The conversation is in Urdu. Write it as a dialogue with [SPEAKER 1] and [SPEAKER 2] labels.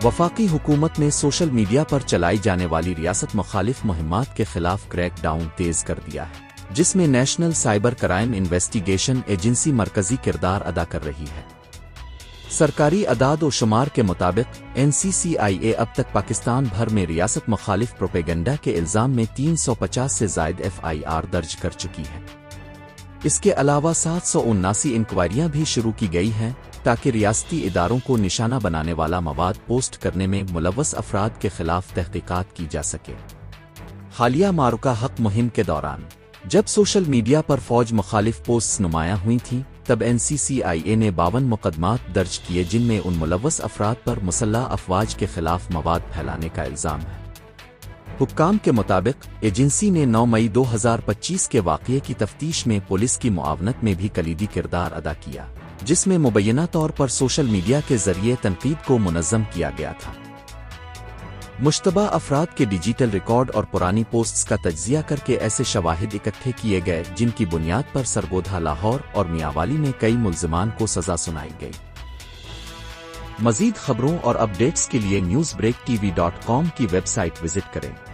[SPEAKER 1] وفاقی حکومت نے سوشل میڈیا پر چلائی جانے والی ریاست مخالف مہمات کے خلاف کریک ڈاؤن تیز کر دیا ہے، جس میں national cyber crime investigation agency مرکزی کردار ادا کر رہی ہے۔ سرکاری اعداد و شمار کے مطابق NCCIA اب تک پاکستان بھر میں ریاست مخالف پروپیگنڈا کے الزام میں 350 سے زائد FIR درج کر چکی ہے۔ اس کے علاوہ 779 انکوائریاں بھی شروع کی گئی ہیں تاکہ ریاستی اداروں کو نشانہ بنانے والا مواد پوسٹ کرنے میں ملوث افراد کے خلاف تحقیقات کی جا سکے۔ حالیہ معرکہ حق مہم کے دوران جب سوشل میڈیا پر فوج مخالف پوسٹس نمایاں ہوئی تھیں، تب NCCIA نے 52 مقدمات درج کیے جن میں ان ملوث افراد پر مسلح افواج کے خلاف مواد پھیلانے کا الزام ہے۔ حکام کے مطابق ایجنسی نے 9 مئی 2025 کے واقعے کی تفتیش میں پولیس کی معاونت میں بھی کلیدی کردار ادا کیا، جس میں مبینہ طور پر سوشل میڈیا کے ذریعے تنقید کو منظم کیا گیا تھا۔ مشتبہ افراد کے ڈیجیٹل ریکارڈ اور پرانی پوسٹس کا تجزیہ کر کے ایسے شواہد اکٹھے کیے گئے جن کی بنیاد پر سرگودھا لاہور اور میاوالی میں کئی ملزمان کو سزا سنائی گئی۔ مزید خبروں اور اپڈیٹس کے لیے newsbreaktv.com کی ویب سائٹ وزٹ کریں۔